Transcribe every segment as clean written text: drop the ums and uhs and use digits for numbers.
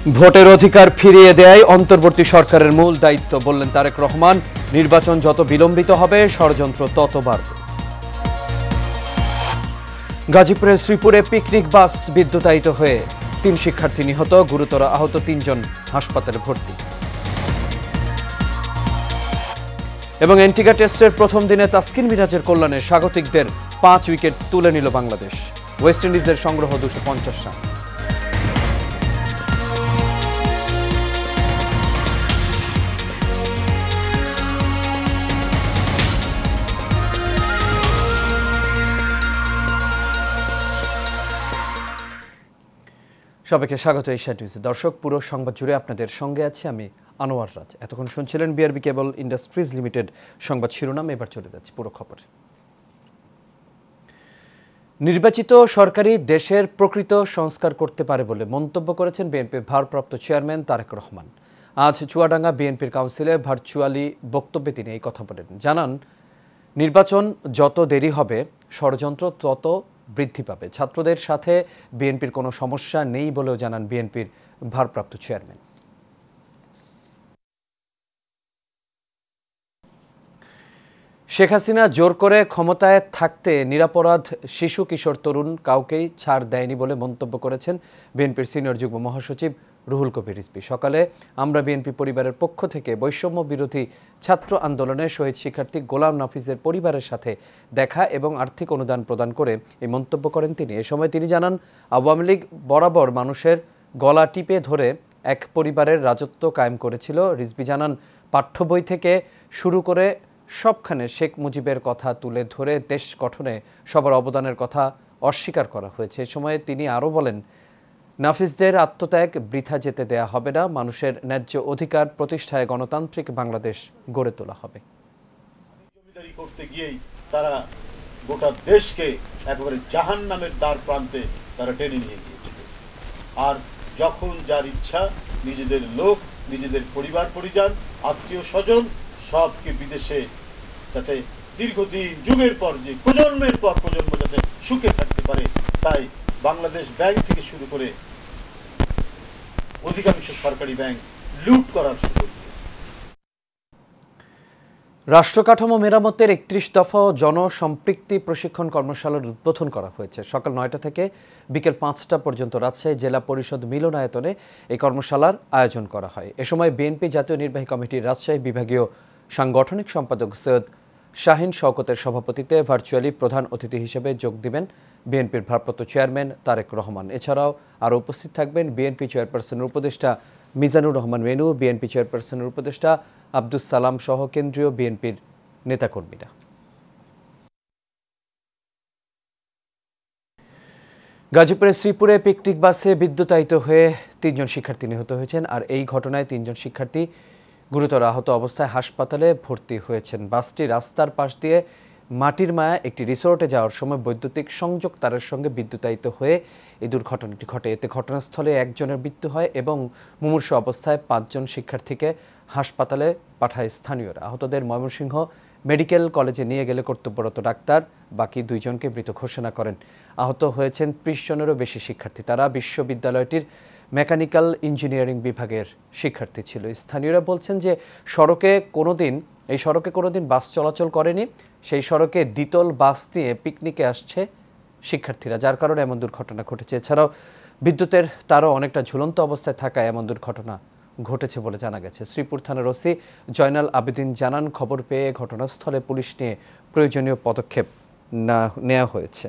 ভোটের অধিকার ফিরিয়ে দেয় অন্তর্বর্তী সরকারের মূল দায়িত্ব বললেন তারেক রহমান। নির্বাচন যত বিলম্বিত হবে ষড়যন্ত্র তত বাড়বে। গাজীপুরের শ্রীপুরে পিকনিক বাস বিদ্যুতায়িত হয়ে ৩ শিক্ষার্থী নিহত, গুরুতর আহত ৩ জন হাসপাতালে ভর্তি। এবং এন্টিগা টেস্টের প্রথম দিনে তাসকিন মিরাজের কল্যাণে স্বাগতিকদের ৫ উইকেট তুলে নিল বাংলাদেশ। ওয়েস্ট ইন্ডিজের সংগ্রহ ২৫০ রান। সবাইকে স্বাগত এশিয়া নিউজে। দর্শক, পুরো সংবাদ জুড়ে আপনাদের সঙ্গে আছি আমি আনোয়ার রাজ। এতক্ষণ শুনছিলেন বিআরবি কেবল ইন্ডাস্ট্রিজ লিমিটেড সংবাদ শিরোনাম। এবার চলে যাচ্ছে পুরো খবর। নির্বাচিত সরকারি দেশের প্রকৃত সংস্কার করতে পারে বলে মন্তব্য করেছেন বিএনপির ভারপ্রাপ্ত চেয়ারম্যান তারেক রহমান। আজ চুয়াডাঙ্গা বিএনপির কাউন্সিলে ভার্চুয়ালি বক্তব্যে তিনি এই কথা বলেন। জানান, নির্বাচন যত দেরি হবে ষড়যন্ত্র তত বৃদ্ধি পাবে। ছাত্রদের সাথে বিএনপির কোনো সমস্যা নেই বলেও জানান বিএনপির ভারপ্রাপ্ত চেয়ারম্যান। শেখ হাসিনা জোর করে ক্ষমতায় থাকতে নিরপরাধ শিশু কিশোর তরুণ কাউকেই ছাড় দেয়নি বলে মন্তব্য করেছেন বিএনপির সিনিয়র যুগ্ম মহাসচিব রুহুল কবির রিজভী। সকালে আমরা বিএনপি পরিবারের পক্ষ থেকে বৈষম্য বিরোধী ছাত্র আন্দোলনে শহীদ শিক্ষার্থী গোলাম নাফিজের পরিবারের সাথে দেখা এবং আর্থিক অনুদান প্রদান করে এই মন্তব্য করেন তিনি। এ সময় তিনি জানান, আওয়ামী লীগ বরাবর মানুষের গলা টিপে ধরে এক পরিবারের রাজত্ব কায়েম করেছিল। রিজভী জানান, পাঠ্য বই থেকে শুরু করে সবখানে শেখ মুজিবের কথা তুলে ধরে দেশ গঠনে সবার অবদানের কথা অস্বীকার করা হয়েছে। এ সময় তিনি আরও বলেন, নাফিজদের আত্মত্যাগ বৃথা যেতে দেয়া হবে না। মানুষের ন্যায্য অধিকার প্রতিষ্ঠায় গণতান্ত্রিক বাংলাদেশ গড়ে তোলা হবে। জমিদারি করতে গিয়েই তারা গোটা দেশকে একেবারে জাহান্নামের দ্বার প্রান্তে তারা টেনে নিয়ে গিয়েছিল। আর যখন যার ইচ্ছা নিজেদের লোক, নিজেদের পরিবার পরিজন, আত্মীয় স্বজন সবকে বিদেশে যাতে দীর্ঘদিন যুগের পর যে প্রজন্মের পর প্রজন্ম যাতে সুখে থাকতে পারে, তাই বাংলাদেশ ব্যাংক থেকে শুরু করে অধিকাংশ সরকারি ব্যাংক লুট করার সুযোগ। রাষ্ট্রকাঠামো মেরামতের ৩১ দফা জনসম্পৃক্তি প্রশিক্ষণ কর্মশালার উদ্বোধন করা হয়েছে। সকাল ৯টা থেকে বিকেল ৫টা পর্যন্ত রাজশাহী জেলা পরিষদ মিলনায়তনে এই কর্মশালার আয়োজন করা হয়। এ সময় বিএনপি জাতীয় নির্বাহী কমিটির রাজশাহী বিভাগীয় সাংগঠনিক সম্পাদক সৈয়দ শাহিন শওকতের সভাপতিত্বে ভার্চুয়ালি প্রধান অতিথি হিসেবে যোগ দিবেন বিএনপির ভারপ্রাপ্ত চেয়ারম্যান তারেক রহমান। এছাড়াও আরও উপস্থিত থাকবেন বিএনপি চেয়ারপারসনের উপদেষ্টা মিজানুর রহমান মেনু, বিএনপি চেয়ারপারসনের উপদেষ্টা আব্দুস সালাম সহ কেন্দ্রীয় বিএনপির নেতাকর্মীরা। গাজীপুরের শ্রীপুরে পিকনিক বাসে বিদ্যুতায়িত হয়ে ৩ জন শিক্ষার্থী নিহত হয়েছেন। আর এই ঘটনায় ৩ জন শিক্ষার্থী গুরুতর আহত অবস্থায় হাসপাতালে ভর্তি হয়েছেন। বাসটি রাস্তার পাশ দিয়ে মাটির মায়া একটি রিসোর্টে যাওয়ার সময় বৈদ্যুতিক সংযোগ তারের সঙ্গে বিদ্যুতায়িত হয়ে এই দুর্ঘটনাটি ঘটে। এতে ঘটনাস্থলে একজনের মৃত্যু হয় এবং মুমূর্ষু অবস্থায় ৫ জন শিক্ষার্থীকে হাসপাতালে পাঠায় স্থানীয়রা। আহতদের ময়মনসিংহ মেডিকেল কলেজে নিয়ে গেলে কর্তব্যরত ডাক্তার বাকি ২ জনকে মৃত ঘোষণা করেন। আহত হয়েছেন ৩০ জনেরও বেশি শিক্ষার্থী। তারা বিশ্ববিদ্যালয়টির মেকানিক্যাল ইঞ্জিনিয়ারিং বিভাগের শিক্ষার্থী ছিল। স্থানীয়রা বলছেন যে এই সড়কে কোনোদিন বাস চলাচল করেনি। সেই সড়কে দ্বিতল বাস নিয়ে পিকনিকে আসছে শিক্ষার্থীরা, যার কারণে এমন দুর্ঘটনা ঘটেছে। এছাড়াও বিদ্যুতের তারও অনেকটা ঝুলন্ত অবস্থায় থাকায় এমন দুর্ঘটনা ঘটেছে বলে জানা গেছে। শ্রীপুর থানার ওসি জয়নাল আবেদিন জানান, খবর পেয়ে ঘটনাস্থলে পুলিশ নিয়ে প্রয়োজনীয় পদক্ষেপ নেওয়া হয়েছে।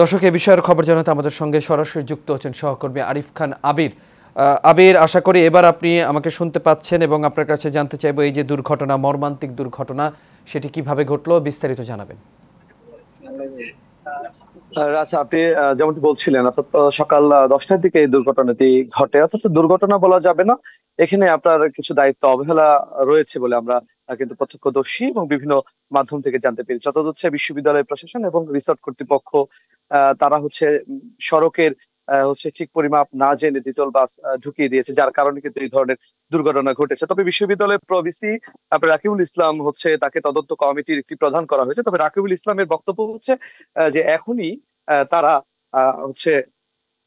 দর্শক, এ বিষয়ের খবর জানাতে আমাদের সঙ্গে সরাসরি যুক্ত হচ্ছেন সহকর্মী আরিফ খান আবির। আবির, আশা করি এবার আপনি আমাকে শুনতে পাচ্ছেন এবং আপনার কাছে জানতে চাইবো, এই যে দুর্ঘটনা, মর্মান্তিক দুর্ঘটনা, সেটি কিভাবে ঘটলো বিস্তারিত জানাবেন। আচ্ছা, আপনি যেমনটি বলছিলেন, অর্থাৎ সকাল 10টার দিকে এই দুর্ঘটনাটি ঘটে। অর্থাৎ দুর্ঘটনা বলা যাবে না, এখানে আপনার কিছু দায়িত্ব অবহেলা রয়েছে বলে আমরা কিন্তু প্রত্যক্ষদর্শী এবং বিভিন্ন মাধ্যম থেকে জানতে পেরেছি। অর্থাৎ হচ্ছে বিশ্ববিদ্যালয় প্রশাসন এবং রিসোর্ট কর্তৃপক্ষ তারা হচ্ছে সড়কের ঠিক পরিমাপ না জেনে দ্বিতল বাস ঢুকিয়ে দিয়েছে, যার কারণে কিন্তু এই ধরনের দুর্ঘটনা ঘটেছে। তবে বিশ্ববিদ্যালয়ের প্রভিসি রাকিবুল ইসলাম তাকে তদন্ত কমিটির একটি প্রধান করা হয়েছে। তবে রাকিবুল ইসলামের বক্তব্য হচ্ছে যে এখনই তারা হচ্ছে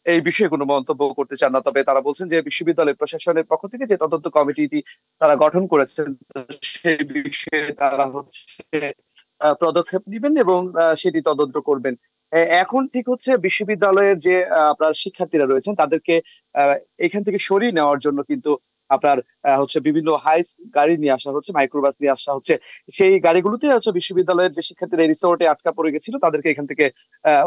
এই বিষয়ে কোনো মন্তব্য করতে চান না। তবে তারা বলছেন যে বিশ্ববিদ্যালয় প্রশাসনের পক্ষ থেকে যে তদন্ত কমিটিটি তারা গঠন করেছেন, সেই বিষয়ে তারা হচ্ছে পদক্ষেপ নেবেন এবং সেটি তদন্ত করবেন। এখন ঠিক হচ্ছে বিশ্ববিদ্যালয়ের যে আপনার শিক্ষার্থীরা রয়েছেন তাদেরকে আহ, এখান থেকে সরিয়ে নেওয়ার জন্য কিন্তু আপনার হচ্ছে বিভিন্ন হাইস গাড়ি নিয়ে আসা হচ্ছে, মাইক্রোবাস নিয়ে আসা হচ্ছে। সেই গাড়িগুলোতে হচ্ছে বিশ্ববিদ্যালয়ের যে শিক্ষার্থীরা রিসোর্টে আটকা পড়ে গেছিল তাদেরকে এখান থেকে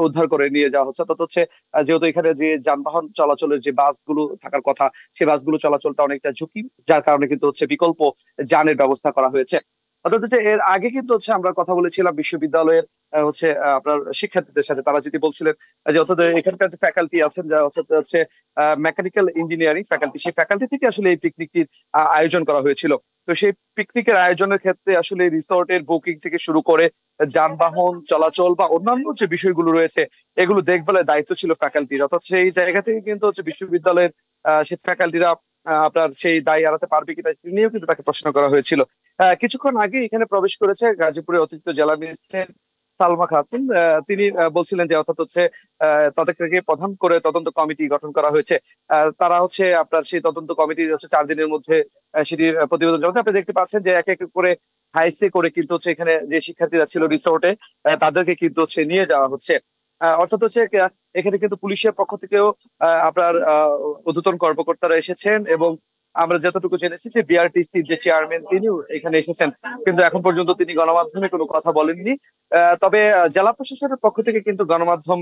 উদ্ধার করে নিয়ে যাওয়া হচ্ছে। অর্থাৎ হচ্ছে যেহেতু এখানে যে যানবাহন চলাচলের যে বাসগুলো থাকার কথা, সেই বাসগুলো চলাচলটা অনেকটা ঝুঁকি, যার কারণে কিন্তু হচ্ছে বিকল্প যানের ব্যবস্থা করা হয়েছে। অর্থাৎ হচ্ছে এর আগে কিন্তু হচ্ছে আমরা কথা বলেছিলাম বিশ্ববিদ্যালয়ের হচ্ছে আপনার শিক্ষার্থীদের সাথে। তারা যেটি বলছিলেন যে অর্থাৎ এখানকার যে ফ্যাকাল্টি আছেন, যা হচ্ছে মেকানিক্যাল ইঞ্জিনিয়ারিং ফ্যাকাল্টি, সেই ফ্যাকাল্টি থেকে আসলে এই পিকনিকটির আয়োজন করা হয়েছিল। তো সেই পিকনিকের আয়োজনের ক্ষেত্রে আসলে রিসোর্টের বুকিং থেকে শুরু করে যানবাহন চলাচল বা অন্যান্য যে বিষয়গুলো রয়েছে, এগুলো দেখভালের দায়িত্ব ছিল ফ্যাকাল্টির। অর্থাৎ সেই জায়গা থেকে কিন্তু হচ্ছে বিশ্ববিদ্যালয়ের সেই ফ্যাকাল্টিরা আপনার সেই দায় এড়াতে পারবে কিনা সে নিয়েও কিন্তু তাকে প্রশ্ন করা হয়েছিল। কিছুক্ষণ আগে এখানে প্রবেশ করেছে গাজীপুরের অতিরিক্ত জেলা ম্যাজিস্ট্রেট সালমা খাতুন। তিনি বলছিলেন যে অর্থাৎ হচ্ছে তাদেরকে প্রধান করে তদন্ত কমিটি গঠন করা হয়েছে। তারা হচ্ছে আপনার সেই তদন্ত কমিটি হচ্ছে 4 দিনের মধ্যে সেটির প্রতিবেদন জমা দেবে। আপনি দেখতে পাচ্ছেন যে এক এক করে হাইসে করে কিন্তু হচ্ছে এখানে যে শিক্ষার্থীরা ছিল রিসোর্টে তাদেরকে কিন্তু হচ্ছে নিয়ে যাওয়া হচ্ছে। অর্থাৎ হচ্ছে এখানে কিন্তু পুলিশের পক্ষ থেকেও আপনার ঊর্ধ্বতন কর্মকর্তারা এসেছেন এবং আমরা যতটুকু জেনেছি যে বিআরটিসি যে চেয়ারম্যান তিনিও এখানে এসেছেন, কিন্তু এখন পর্যন্ত তিনি গণমাধ্যমে কোনো কথা বলেননি। তবে জেলা প্রশাসনের পক্ষ থেকে কিন্তু গণমাধ্যম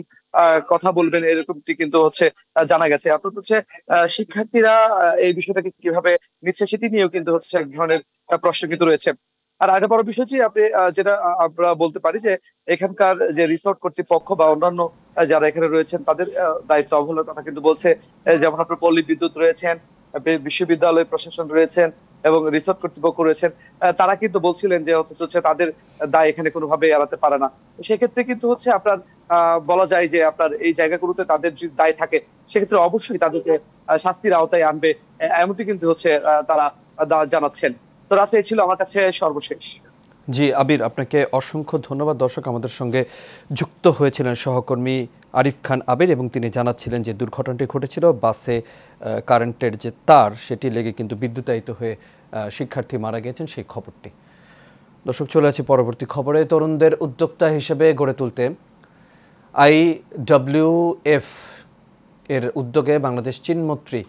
কথা বলবেন এরকমটি কিন্তু হচ্ছে জানা গেছে। অর্থাৎ হচ্ছে শিক্ষার্থীরা এই বিষয়টাকে কিভাবে নিচ্ছে সেটি নিয়েও কিন্তু হচ্ছে এক ধরনের প্রশ্ন কিন্তু রয়েছে। আর আরেকটা বড় বিষয় যে আপনি যেটা আমরা বলতে পারি যে এখানকার যে রিসোর্ট কর্তৃপক্ষ বা অন্যান্য যারা এখানে রয়েছেন তাদের দায়িত্ব অবহেলার কথা কিন্তু বলছে। যেমন আপনার পল্লী বিদ্যুৎ রয়েছেন, বিশ্ববিদ্যালয় প্রশাসন রয়েছেন এবং রিসোর্ট কর্তৃপক্ষ রয়েছেন। তারা কিন্তু বলছিলেন যে হচ্ছে তাদের দায় এখানে কোনোভাবে এড়াতে পারে না। সেক্ষেত্রে কিন্তু হচ্ছে আপনার বলা যায় যে আপনার এই জায়গাগুলোতে তাদের যে দায় থাকে, সেক্ষেত্রে অবশ্যই তাদেরকে শাস্তির আওতায় আনবে, এমনটি কিন্তু হচ্ছে তারা জানাচ্ছেন। তো রাজা, এই ছিল আমার কাছে সর্বশেষ। জি আবির, আপনাকে অসংখ্য ধন্যবাদ। দর্শক, আমাদের সঙ্গে যুক্ত হয়েছিলেন সহকর্মী আরিফ খান আবির এবং তিনি জানাচ্ছিলেন যে দুর্ঘটনাটি ঘটেছিল বাসে কারেন্টের যে তার সেটি লেগে কিন্তু বিদ্যুতায়িত হয়ে শিক্ষার্থী মারা গেছেন সেই খবরটি। দর্শক, চলে আছি পরবর্তী খবরে। তরুণদের উদ্যোক্তা হিসেবে গড়ে তুলতে IWF এর উদ্যোগে বাংলাদেশ চীনমৈত্রী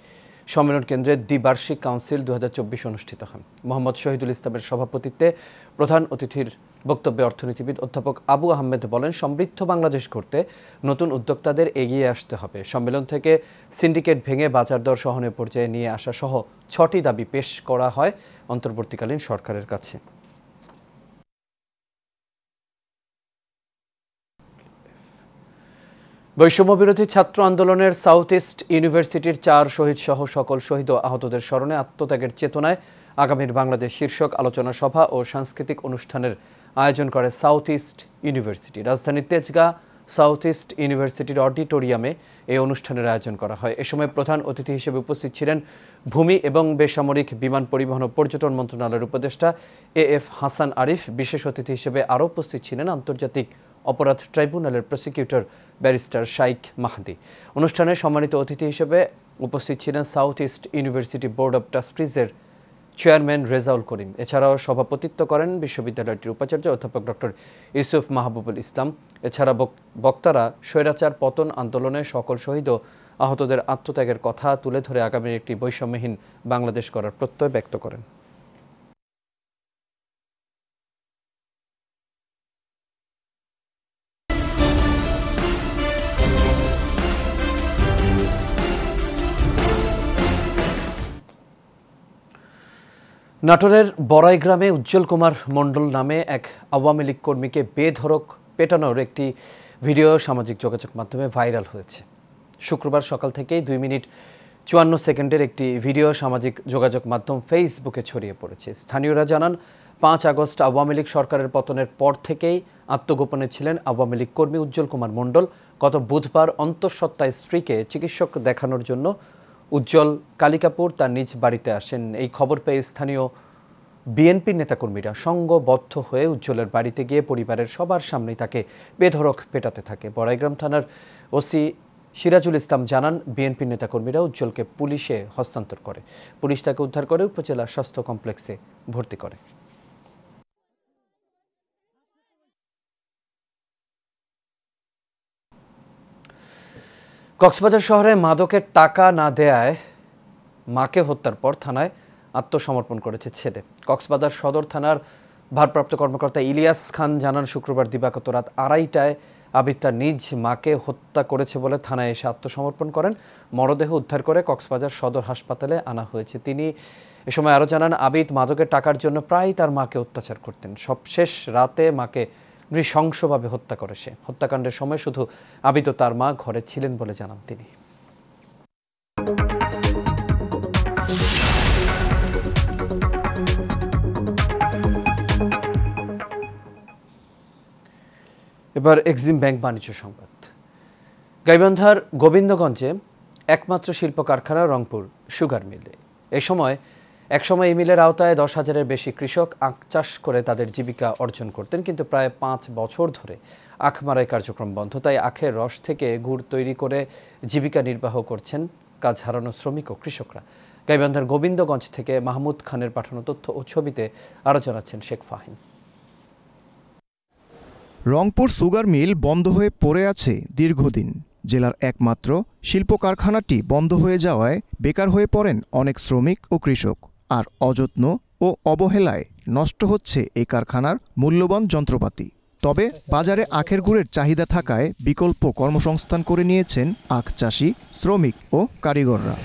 সম্মেলন কেন্দ্রে দ্বিবার্ষিক কাউন্সিল 2024 অনুষ্ঠিত হয়। মোহাম্মদ শহীদুল ইসলামের সভাপতিত্বে প্রধান অতিথির বক্তব্যে অর্থনীতিবিদ অধ্যাপক আবু আহমেদ বলেন, সমৃদ্ধ বাংলাদেশ করতে নতুন উদ্যোক্তাদের এগিয়ে আসতে হবে। সম্মেলন থেকে সিন্ডিকেট ভেঙে বাজার দর সহনীয় পর্যায়ে নিয়ে আসা সহ 6টি দাবি পেশ করা হয় অন্তর্বর্তীকালীন সরকারের কাছে। বৈষম্য বিরোধী ছাত্র আন্দোলনের সাউথ ইস্ট ইউনিভার্সিটির 4 শহীদ সহ সকল শহীদ ও আহতদের স্মরণে আত্মত্যাগের চেতনায় আগামীর বাংলাদেশ শীর্ষক আলোচনা সভা ও সাংস্কৃতিক অনুষ্ঠানের আয়োজন করে সাউথ ইস্ট ইউনিভার্সিটি। রাজধানীর তেজগাঁ সাউথ ইস্ট ইউনিভার্সিটির অডিটোরিয়ামে এই অনুষ্ঠানের আয়োজন করা হয়। এ সময় প্রধান অতিথি হিসেবে উপস্থিত ছিলেন ভূমি এবং বেসামরিক বিমান পরিবহন ও পর্যটন মন্ত্রণালয়ের উপদেষ্টা AF হাসান আরিফ। বিশেষ অতিথি হিসেবে আরও উপস্থিত ছিলেন আন্তর্জাতিক অপরাধ ট্রাইব্যুনালের প্রসিকিউটর ব্যারিস্টার শাইখ মাহদি। অনুষ্ঠানে সম্মানিত অতিথি হিসেবে উপস্থিত ছিলেন South East University board of ট্রাস্টিজের চেয়ারম্যান রেজাউল করিম। এছাড়াও সভাপতিত্ব করেন বিশ্ববিদ্যালয়টির উপাচার্য অধ্যাপক ডক্টর ইউসুফ মাহবুবুল ইসলাম। এছাড়া বক্তারা স্বৈরাচার পতন আন্দোলনে সকল শহীদ ও আহতদের আত্মত্যাগের কথা তুলে ধরে আগামীর একটি বৈষম্যহীন বাংলাদেশ করার প্রত্যয় ব্যক্ত করেন। নাটোরের বড়াই গ্রামে উজ্জ্বল কুমার মণ্ডল নামে এক আওয়ামী লীগ কর্মীকে বেধড়ক পেটানোর একটি ভিডিও সামাজিক যোগাযোগ মাধ্যমে ভাইরাল হয়েছে। শুক্রবার সকাল থেকেই 2 মিনিট 54 সেকেন্ডের একটি ভিডিও সামাজিক যোগাযোগ মাধ্যম ফেসবুকে ছড়িয়ে পড়েছে। স্থানীয়রা জানান, 5 আগস্ট আওয়ামী লীগ সরকারের পতনের পর থেকেই আত্মগোপনে ছিলেন আওয়ামী লীগ কর্মী উজ্জ্বল কুমার মণ্ডল। গত বুধবার অন্তঃসত্ত্বা স্ত্রীকে চিকিৎসক দেখানোর জন্য উজ্জ্বল কালিকাপুর তার নিজ বাড়িতে আসেন। এই খবর পেয়ে স্থানীয় বিএনপির নেতাকর্মীরা সংঘবদ্ধ হয়ে উজ্জ্বলের বাড়িতে গিয়ে পরিবারের সবার সামনেই তাকে বেধড়ক পেটাতে থাকে। বড়াইগ্রাম থানার ওসি সিরাজুল ইসলাম জানান, বিএনপি নেতাকর্মীরা উজ্জ্বলকে পুলিশে হস্তান্তর করে। পুলিশ তাকে উদ্ধার করে উপজেলা স্বাস্থ্য কমপ্লেক্সে ভর্তি করে। কক্সবাজার শহরে মাদকের টাকা না দেয়ায় মাকে হত্যার পর থানায় আত্মসমর্পণ করেছে ছেলে। কক্সবাজার সদর থানার ভারপ্রাপ্ত কর্মকর্তা ইলিয়াস খান জানান, শুক্রবার দিবাগত রাত 2:30টায় আবিদ তার নিজ মাকে হত্যা করেছে বলে থানায় এসে আত্মসমর্পণ করেন। মরদেহ উদ্ধার করে কক্সবাজার সদর হাসপাতালে আনা হয়েছে। তিনি এ সময় আরও জানান, আবিদ মাদকের টাকার জন্য প্রায় তার মাকে অত্যাচার করতেন। সবশেষ রাতে মাকে নৃশংসভাবে হত্যা করে সে। হত্যাকাণ্ডের সময় শুধু আবিদ ও তার মা ঘরে ছিলেন বলে জানান তিনি। এবার এক্সিম ব্যাংক বাণিজ্য সংবাদ। গাইবান্ধার গোবিন্দগঞ্জে একমাত্র শিল্প কারখানা রংপুর সুগার মিলে। একসময় এই মিলের আওতায় 10,000-এর বেশি কৃষক আখ চাষ করে তাদের জীবিকা অর্জন করতেন, কিন্তু প্রায় 5 বছর ধরে আখ মারাই কার্যক্রম বন্ধ। তাই আখের রস থেকে গুড় তৈরি করে জীবিকা নির্বাহ করছেন কাজ হারানো শ্রমিক ও কৃষকরা। গাইবান্ধার গোবিন্দগঞ্জ থেকে মাহমুদ খানের পাঠানো তথ্য ও ছবিতে আরও জানাচ্ছেন শেখ ফাহিম। রংপুর সুগার মিল বন্ধ হয়ে পড়ে আছে দীর্ঘদিন। জেলার একমাত্র শিল্প কারখানাটি বন্ধ হয়ে যাওয়ায় বেকার হয়ে পড়েন অনেক শ্রমিক ও কৃষক। আর অযত্ন ও অবহেলায় নষ্ট হচ্ছে এই কারখানার মূল্যবান যন্ত্রপাতি। তবে বাজারে আখের গুড়ের চাহিদা থাকায় বিকল্প কর্মসংস্থান করে নিয়েছেন আখ চাষি, শ্রমিক ও কারিগররা।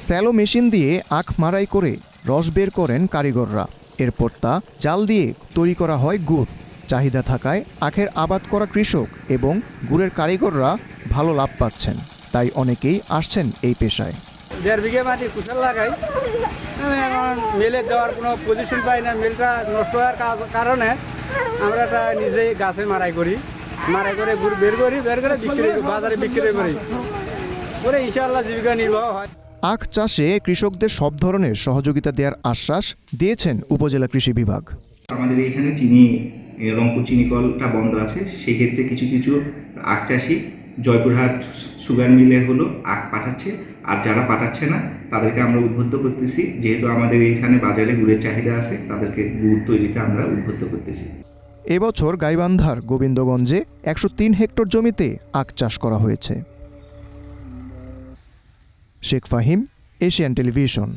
স্যালো মেশিন দিয়ে আখ মারাই করে রস বের করেন কারিগররা। এরপর তা জাল দিয়ে তৈরি করা হয় গুড়। চাহিদা থাকায় আখের আবাদ করা কৃষক এবং গুড়ের কারিগররা ভালো লাভ পাচ্ছেন, তাই অনেকেই আসছেন এই পেশায়। 1.5 বিঘা মাটি কুশাল লাগাই, আমি এখন মিলে দেওয়ার কোনো পজিশন পাই না। মিলটা নষ্ট হওয়ার কারণে আমরা এটা নিজেই গাছে মারাই করে গুড় বের করে বাজারে বিক্রি করে ইনশাআল্লাহ জীবিকা নির্বাহ হয়। আখ চাষে কৃষকদের সব ধরনের সহযোগিতা দেওয়ার আশ্বাস দিয়েছেন উপজেলা কৃষি বিভাগ। আমাদের এখানে রংপুর চিনিকলটা বন্ধ আছে, সেই ক্ষেত্রে কিছু কিছু আখ চাষি জয়পুরহাট সুগার মিলে আখ পাঠাচ্ছে, আর যারা পাঠাচ্ছে না তাদেরকে আমরা উদ্বুদ্ধ করতেছি। যেহেতু আমাদের এখানে বাজারে গুড়ের চাহিদা আছে, তাদেরকে গুড় তৈরিতে আমরা উদ্বুদ্ধ করতেছি। এবছর গাইবান্ধার গোবিন্দগঞ্জে 103 হেক্টর জমিতে আখ চাষ করা হয়েছে। Sheikh Fahim, Asian television.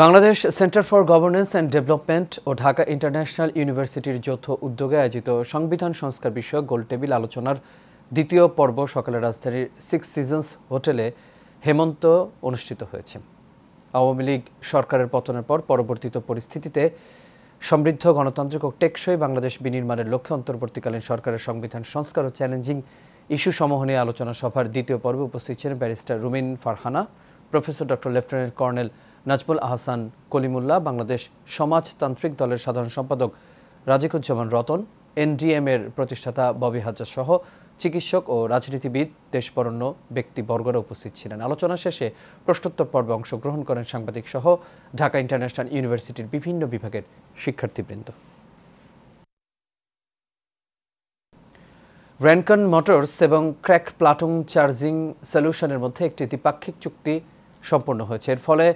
Bangladesh centre for governance and development ও ঢাকা ইন্টারন্যাশনাল ইউনিভার্সিটির যৌথ উদ্যোগে আয়োজিত সংবিধান সংস্কার বিষয়ক গোলটেবিল আলোচনার দ্বিতীয় পর্ব সকালে রাজধানীর 6 সিজনস হোটেলে হেমন্ত অনুষ্ঠিত হয়েছে। আওয়ামী লীগ সরকারের পতনের পর পরবর্তীত পরিস্থিতিতে সমৃদ্ধ, গণতান্ত্রিক ও টেকসই বাংলাদেশ বিনির্মাণের লক্ষ্যে অন্তর্বর্তীকালীন সরকারের সংবিধান সংস্কার ও চ্যালেঞ্জিং ইস্যু সমূহ নিয়ে আলোচনা সভার দ্বিতীয় পর্বে উপস্থিত ছিলেন barrister Rumin Farhana, professor doctor lieutenant colonel Nazmul Ahsan Kalimullah, Bangladesh সমাজতান্ত্রিক দলের সাধারণ সম্পাদক রাজিকুজ্জামান রতন, এনডিএম-এর প্রতিষ্ঠাতা ববি হাজ্জাজ সহ চিকিৎসক ও রাজনীতিবিদ, দেশবরেণ্য ব্যক্তিবর্গরা উপস্থিত ছিলেন। আলোচনা শেষে প্রশ্নোত্তর পর্বে অংশগ্রহণ করেন সাংবাদিক সহ ঢাকা ইন্টারন্যাশনাল ইউনিভার্সিটির বিভিন্ন বিভাগের শিক্ষার্থীবৃন্দ। রেনকন মোটরস এবং ক্র্যাক প্লাটুন চার্জিং সলিউশনের মধ্যে একটি দ্বিপাক্ষিক চুক্তি সম্পন্ন হয়েছে। এর ফলে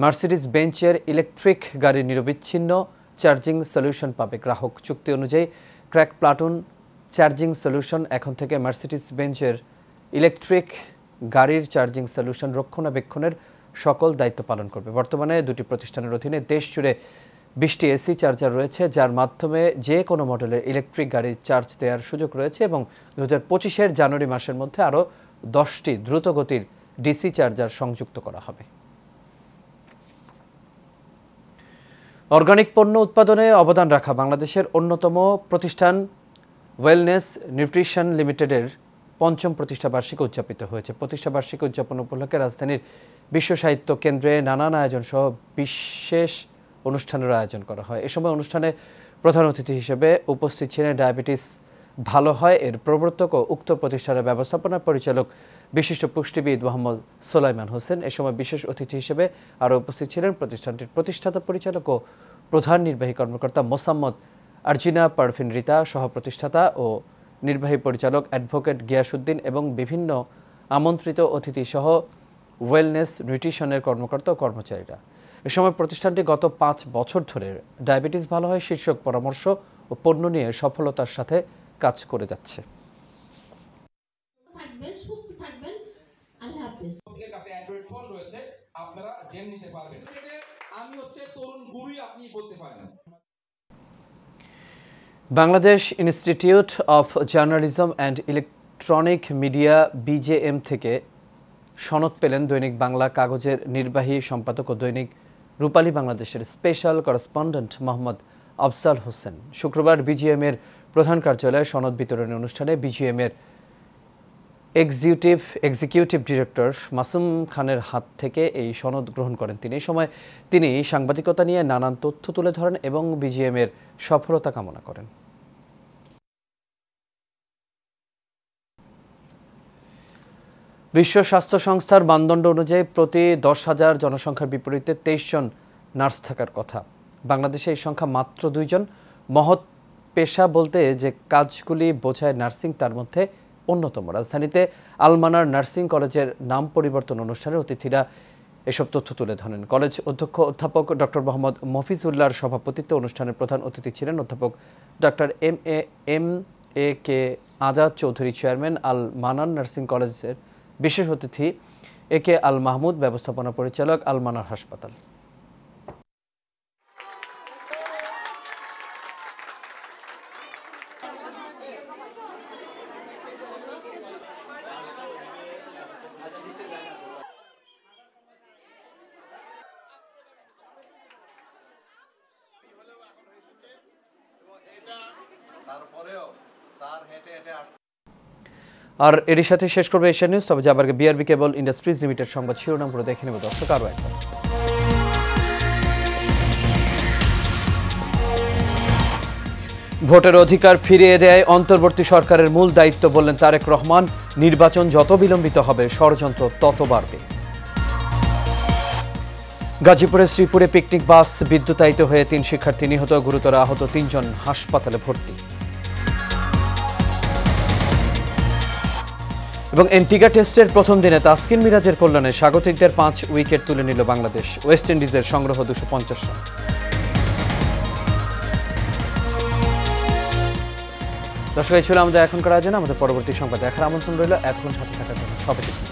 মার্সিডিজ বেঞ্চের ইলেকট্রিক গাড়ির নিরবিচ্ছিন্ন চার্জিং সলিউশন পাবে গ্রাহক। চুক্তি অনুযায়ী ক্র্যাক প্লাটুন চার্জিং সলিউশন এখন থেকে মার্সিডিজ বেঞ্চের ইলেকট্রিক গাড়ির চার্জিং সলিউশন রক্ষণাবেক্ষণের সকল দায়িত্ব পালন করবে। বর্তমানে দুটি প্রতিষ্ঠানের অধীনে দেশ জুড়ে 20টি এসি চার্জার রয়েছে, যার মাধ্যমে যে কোনো মডেলের ইলেকট্রিক গাড়ির চার্জ দেওয়ার সুযোগ রয়েছে এবং 2025-এর জানুয়ারি মাসের মধ্যে আরও 10টি দ্রুতগতির ডিসি চার্জার সংযুক্ত করা হবে। অর্গানিক পণ্য উৎপাদনে অবদান রাখা বাংলাদেশের অন্যতম প্রতিষ্ঠান ওয়েলনেস নিউট্রিশন লিমিটেডের 5ম প্রতিষ্ঠাবার্ষিকী উদযাপিত হয়েছে। প্রতিষ্ঠাবার্ষিকী উদযাপন উপলক্ষে রাজধানীর বিশ্ব সাহিত্য কেন্দ্রে নানান আয়োজন সহ বিশেষ অনুষ্ঠানের আয়োজন করা হয়। এ সময় অনুষ্ঠানে প্রধান অতিথি হিসেবে উপস্থিত ছিলেন ডায়াবেটিস ভালো হয় এর প্রবর্তক ও উক্ত প্রতিষ্ঠানের ব্যবস্থাপনা পরিচালক বিশিষ্ট পুষ্টিবিদ মোহাম্মদ সোলাইমান হোসেন। এ সময় বিশেষ অতিথি হিসেবে আরও উপস্থিত ছিলেন প্রতিষ্ঠানটির প্রতিষ্ঠাতা পরিচালক ও প্রধান নির্বাহী কর্মকর্তা মোসাম্মদ আরজিনা পারভিন রিতা, সহ প্রতিষ্ঠাতা ও নির্বাহী পরিচালক অ্যাডভোকেট গিয়াসউদ্দিন এবং বিভিন্ন আমন্ত্রিত অতিথি সহ ওয়েলনেস নিউট্রিশনের কর্মকর্তা ও কর্মচারীরা। এ সময় প্রতিষ্ঠানটি গত 5 বছর ধরে ডায়াবেটিস ভালো হয় শীর্ষক পরামর্শ ও পণ্য নিয়ে সফলতার সাথে কাজ করে যাচ্ছে। প্রত্যেকের কাছে অ্যান্ড্রয়েড ফোন রয়েছে, আপনারা জেনে নিতে পারবেন। আমি হচ্ছে তরুণ গুরুই আপনি বলতে পারেন। Bangladesh institute of journalism and electronic media BJM থেকে সনদ পেলেন দৈনিক বাংলা কাগজের নির্বাহী সম্পাদক ও দৈনিক রূপালী বাংলাদেশের স্পেশাল করেসপন্ডেন্ট মোহাম্মদ আফজাল হোসেন। শুক্রবার BJM-এর প্রধান কার্যালয়ে সনদ বিতরণী অনুষ্ঠানে BJM-এর এক্সিকিউটিভ ডিরেক্টর মাসুম খানের হাত থেকে এই সনদ গ্রহণ করেন তিনি। এই সময় তিনি সাংবাদিকতা নিয়ে নানান তথ্য তুলে ধরেন এবং BJM-এর সফলতা কামনা করেন। বিশ্ব স্বাস্থ্য সংস্থার মানদণ্ড অনুযায়ী প্রতি 10,000 জনসংখ্যার বিপরীতে 23 জন নার্স থাকার কথা। বাংলাদেশে এই সংখ্যা মাত্র 2 জন। মহৎ পেশা বলতে যে কাজগুলি বোঝায় নার্সিং তার মধ্যে অন্যতম। রাজধানীতে আলমানার নার্সিং কলেজের নাম পরিবর্তন অনুষ্ঠানে অতিথিরা এসব তথ্য তুলে ধরেন। কলেজ অধ্যক্ষ অধ্যাপক ডক্টর মোহাম্মদ মফিজুল্লাহর সভাপতিত্বে অনুষ্ঠানের প্রধান অতিথি ছিলেন অধ্যাপক doctor MA Azad Chowdhury, chairman Al Manan nursing কলেজের বিশেষ অতিথি AK আল মাহমুদ, ব্যবস্থাপনা পরিচালক আল মানার হাসপাতাল। আর এরই সাথে শেষ করবে এশিয়ান নিউজ। তবে যাবার আগে BRB কেবল ইন্ডাস্ট্রিজ লিমিটেড সংবাদ শিরোনামগুলো দেখে নেব দর্শক আরও একবার। ভোটের অধিকার ফিরিয়ে দেয় অন্তর্বর্তী সরকারের মূল দায়িত্ব বললেন তারেক রহমান। নির্বাচন যত বিলম্বিত হবে ষড়যন্ত্র তত বাড়বে। গাজীপুরের শ্রীপুরে পিকনিক বাস বিদ্যুতায়িত হয়ে 3 শিক্ষার্থী নিহত, গুরুতর আহত 3 জন হাসপাতালে ভর্তি। এবং এন্টিগা টেস্টের প্রথম দিনে তাসকিন মিরাজের কল্যাণে স্বাগতিকদের 5 উইকেট তুলে নিল বাংলাদেশ। ওয়েস্ট ইন্ডিজের সংগ্রহ 250 রান। দর্শক, এই ছিল আমাদের এখনকার আয়োজন। আমাদের পরবর্তী সংবাদ দেখার আমন্ত্রণ রইল। এতক্ষণ সাথে থাকার জন্য সবাইকে